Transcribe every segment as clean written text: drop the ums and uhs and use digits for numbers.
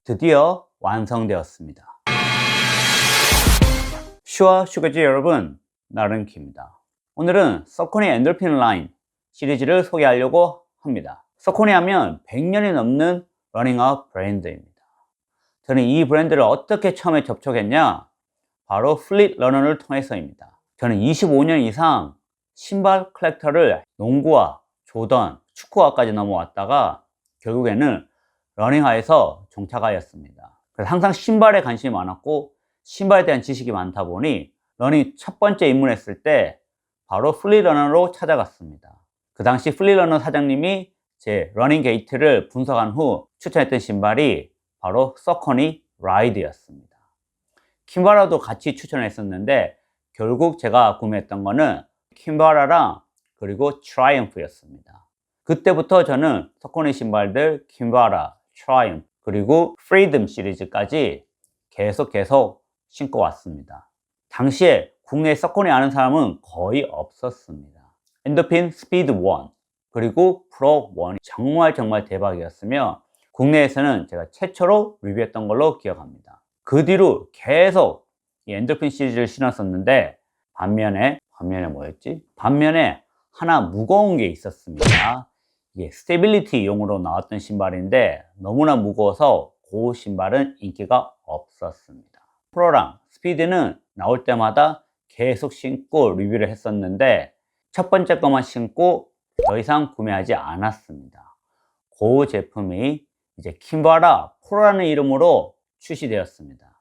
드디어 완성되었습니다. 슈가지 여러분, 나른키입니다. 오늘은 서코니 엔돌핀 라인 시리즈를 소개하려고 합니다. 서코니 하면 100년이 넘는 러닝아웃 브랜드입니다. 저는 이 브랜드를 어떻게 처음에 접촉했냐? 바로 플릿 러너를 통해서입니다. 저는 25년 이상 신발 컬렉터를 농구화, 조던, 축구화까지 넘어왔다가 결국에는 러닝화에서 정착하였습니다. 그래서 항상 신발에 관심이 많았고 신발에 대한 지식이 많다 보니 러닝 첫 번째 입문했을 때 바로 플릿 러너로 찾아갔습니다. 그 당시 플릿 러너 사장님이 제 러닝 게이트를 분석한 후 추천했던 신발이 바로 서코니 라이드였습니다. 킴바라도 같이 추천했었는데 결국 제가 구매했던 거는 킴바라랑 그리고 트라이엄프였습니다. 그때부터 저는 서코니 신발들 킴바라, 트라이엄프 그리고 프리덤 시리즈까지 계속 신고 왔습니다. 당시에 국내에 서코니 아는 사람은 거의 없었습니다. 엔돌핀 스피드 1 그리고 프로 1이 정말 대박이었으며 국내에서는 제가 최초로 리뷰했던 걸로 기억합니다. 그 뒤로 계속 이 엔돌핀 시리즈를 신었었는데 반면에 뭐였지? 반면에 하나 무거운 게 있었습니다. 이게 스테빌리티용으로 나왔던 신발인데 너무나 무거워서 그 신발은 인기가 없었습니다. 프로랑 스피드는 나올 때마다 계속 신고 리뷰를 했었는데 첫 번째 것만 신고 더 이상 구매하지 않았습니다. 그 제품이 이제 킴바라 프로라는 이름으로 출시되었습니다.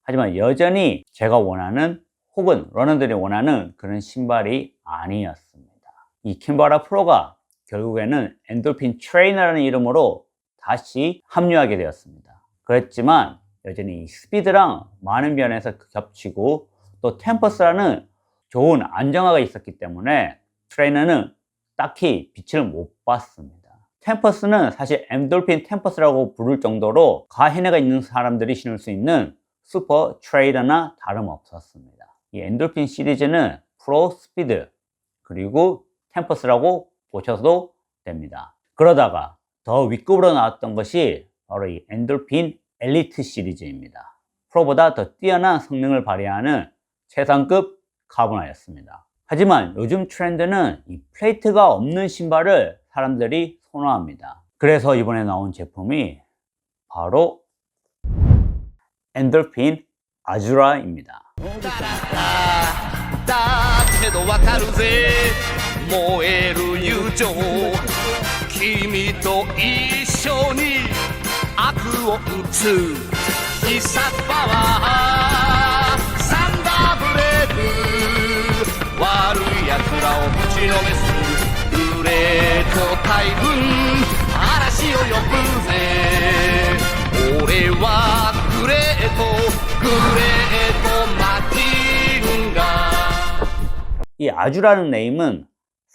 하지만 여전히 제가 원하는 혹은 러너들이 원하는 그런 신발이 아니었습니다. 이 킴바라 프로가 결국에는 엔돌핀 트레이너라는 이름으로 다시 합류하게 되었습니다. 그랬지만 여전히 스피드랑 많은 면에서 겹치고 또 템퍼스라는 좋은 안정화가 있었기 때문에 트레이너는 딱히 빛을 못 봤습니다. 템퍼스는 사실 엔돌핀 템퍼스라고 부를 정도로 가해내가 있는 사람들이 신을 수 있는 슈퍼 트레이너나 다름없었습니다. 이 엔돌핀 시리즈는 프로 스피드 그리고 템퍼스라고 보셔도 됩니다. 그러다가 더 윗급으로 나왔던 것이 바로 이 엔돌핀 엘리트 시리즈입니다. 프로보다 더 뛰어난 성능을 발휘하는 최상급 카보나였습니다. 하지만 요즘 트렌드는 이 플레이트가 없는 신발을 사람들이 선호합니다. 그래서 이번에 나온 제품이 바로 엔돌핀 아주라입니다. 燃える友情君と一緒に悪を打つ必殺パワーサンダーブレイブ悪い奴らをぶちのめすグレート大軍嵐を呼ぶぜ俺はグレートマジンガー이 아주라는 네임은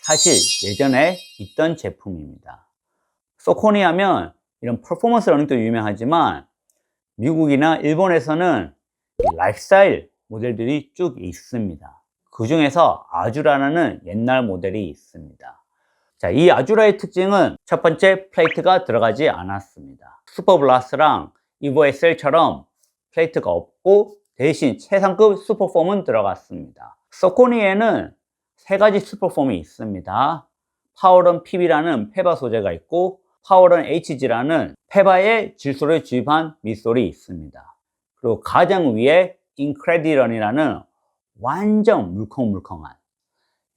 사실 예전에 있던 제품입니다. 서코니 하면 이런 퍼포먼스 러닝도 유명하지만 미국이나 일본에서는 라이프스타일 모델들이 쭉 있습니다. 그 중에서 아주라라는 옛날 모델이 있습니다. 자, 이 아주라의 특징은 첫 번째, 플레이트가 들어가지 않았습니다. 슈퍼블라스랑 이보 SL처럼 플레이트가 없고 대신 최상급 슈퍼폼은 들어갔습니다. 서코니에는 세 가지 슈퍼폼이 있습니다. 파워런 PB라는 페바 소재가 있고 파워런 HG라는 페바의 질소를 주입한 밑솔이 있습니다. 그리고 가장 위에 인크레디런이라는 완전 물컹물컹한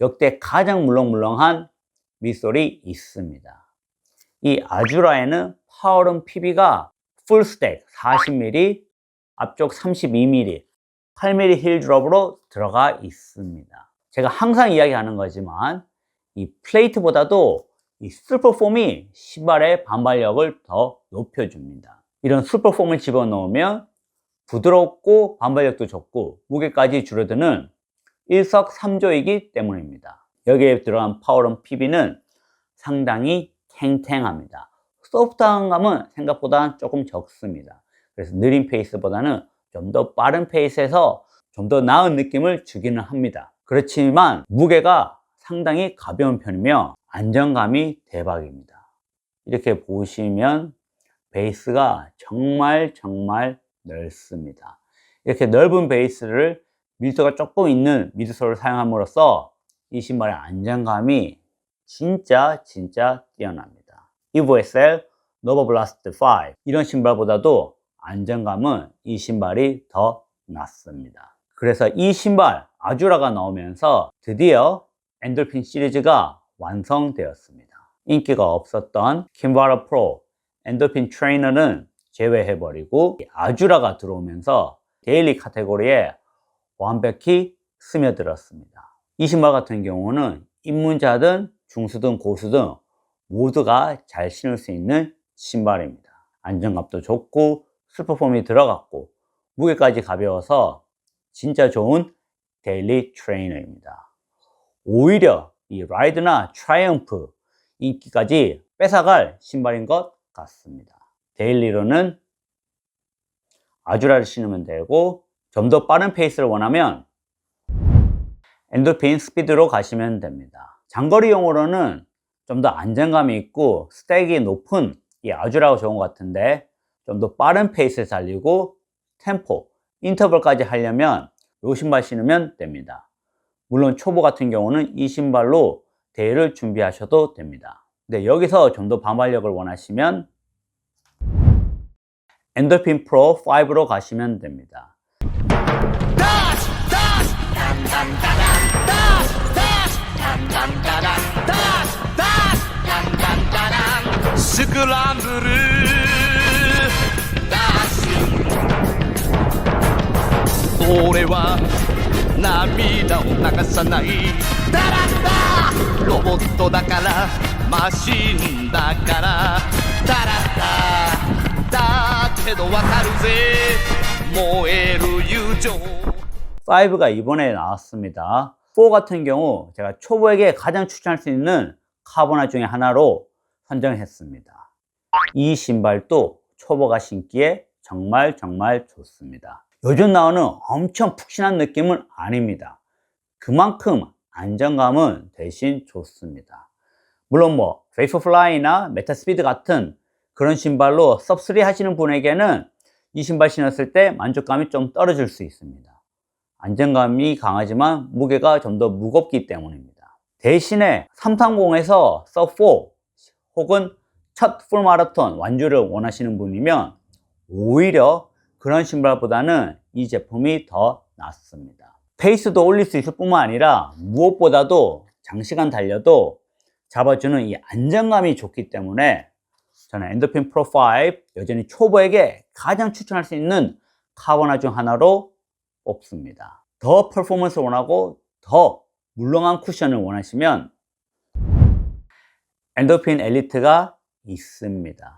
역대 가장 물렁물렁한 밑솔이 있습니다. 이 아주라에는 파워런 PB가 풀 스택 40mm, 앞쪽 32mm, 8mm 힐 드롭으로 들어가 있습니다. 제가 항상 이야기하는 거지만 이 플레이트보다도 이 슈퍼폼이 신발의 반발력을 더 높여줍니다. 이런 슈퍼폼을 집어넣으면 부드럽고 반발력도 좋고 무게까지 줄어드는 일석삼조이기 때문입니다. 여기에 들어간 파워런 PB는 상당히 탱탱합니다. 소프트한 감은 생각보다 조금 적습니다. 그래서 느린 페이스보다는 좀 더 빠른 페이스에서 좀 더 나은 느낌을 주기는 합니다. 그렇지만 무게가 상당히 가벼운 편이며 안정감이 대박입니다. 이렇게 보시면 베이스가 정말 넓습니다. 이렇게 넓은 베이스를 밀도가 조금 있는 미드솔을 사용함으로써 이 신발의 안정감이 진짜 뛰어납니다. EVOSL 노바블라스트 5 이런 신발보다도 안정감은 이 신발이 더 낫습니다. 그래서 이 신발 아주라가 나오면서 드디어 엔돌핀 시리즈가 완성되었습니다. 인기가 없었던 킴바라 프로 엔돌핀 트레이너는 제외해버리고 아주라가 들어오면서 데일리 카테고리에 완벽히 스며들었습니다. 이 신발 같은 경우는 입문자든 중수든 고수든 모두가 잘 신을 수 있는 신발입니다. 안정감도 좋고 슈퍼폼이 들어갔고 무게까지 가벼워서 진짜 좋은 데일리 트레이너입니다. 오히려 이 라이드나 트라이엄프 인기까지 뺏어갈 신발인 것 같습니다. 데일리로는 아주라를 신으면 되고 좀 더 빠른 페이스를 원하면 엔돌핀 스피드로 가시면 됩니다. 장거리용으로는 좀 더 안정감이 있고 스택이 높은 이 아주라가 좋은 것 같은데 좀 더 빠른 페이스를 달리고 템포, 인터벌까지 하려면 이 신발 신으면 됩니다. 물론 초보 같은 경우는 이 신발로 대회를 준비하셔도 됩니다. 근데 여기서 좀 더 반발력을 원하시면 엔돌핀 프로 5로 가시면 됩니다. 스크람블을俺は涙を流さないだらだロボットだからマシンだからだらだだけどわかるぜ燃える友情 5가 이번에 나왔습니다. 4 같은 경우 제가 초보에게 가장 추천할 수 있는 카보나 중에 하나로 선정했습니다. 이 신발도 초보가 신기에 정말 좋습니다. 요즘 나오는 엄청 푹신한 느낌은 아닙니다. 그만큼 안정감은 대신 좋습니다. 물론 페이퍼플라이나 메타스피드 같은 그런 신발로 섭3 하시는 분에게는 이 신발 신었을 때 만족감이 좀 떨어질 수 있습니다. 안정감이 강하지만 무게가 좀 더 무겁기 때문입니다. 대신에 330에서 섭4 혹은 첫 풀마라톤 완주를 원하시는 분이면 오히려 그런 신발보다는 이 제품이 더 낫습니다. 페이스도 올릴 수 있을 뿐만 아니라 무엇보다도 장시간 달려도 잡아주는 이 안정감이 좋기 때문에 저는 엔돌핀 프로 5 여전히 초보에게 가장 추천할 수 있는 카보나 중 하나로 뽑습니다. 더 퍼포먼스를 원하고 더 물렁한 쿠션을 원하시면 엔돌핀 엘리트가 있습니다.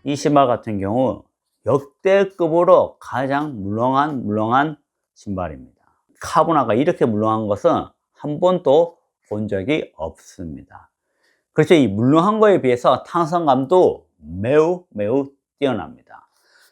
이 신발 같은 경우 역대급으로 가장 물렁한 신발입니다. 카보나가 이렇게 물렁한 것은 한 번도 본 적이 없습니다. 그렇죠. 이 물렁한 거에 비해서 탄성감도 매우 뛰어납니다.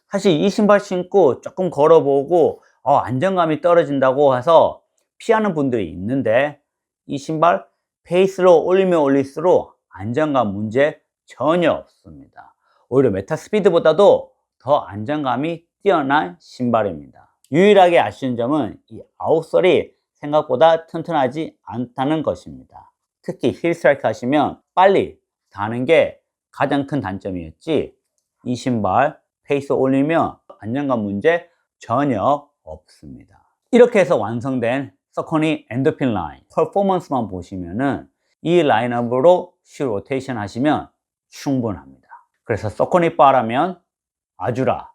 사실 이 신발 신고 조금 걸어보고 안정감이 떨어진다고 해서 피하는 분들이 있는데 이 신발 페이스로 올리면 올릴수록 안정감 문제 전혀 없습니다. 오히려 메타스피드보다도 더 안정감이 뛰어난 신발입니다. 유일하게 아쉬운 점은 이 아웃솔이 생각보다 튼튼하지 않다는 것입니다. 특히 힐 스트라이크 하시면 빨리 닿는 게 가장 큰 단점이었지 이 신발 페이스 올리면 안정감 문제 전혀 없습니다. 이렇게 해서 완성된 서코니 엔돌핀 라인 퍼포먼스만 보시면은 이 라인업으로 슈 로테이션 하시면 충분합니다. 그래서 서코니 바라면 아주라,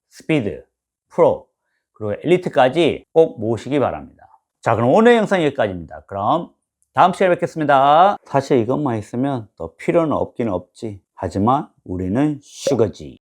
스피드, 프로, 그리고 엘리트까지 꼭 모시기 바랍니다. 자, 그럼 오늘 영상 여기까지입니다. 그럼 다음 시간에 뵙겠습니다. 사실 이것만 있으면 더 필요는 없긴 없지. 하지만 우리는 슈거지.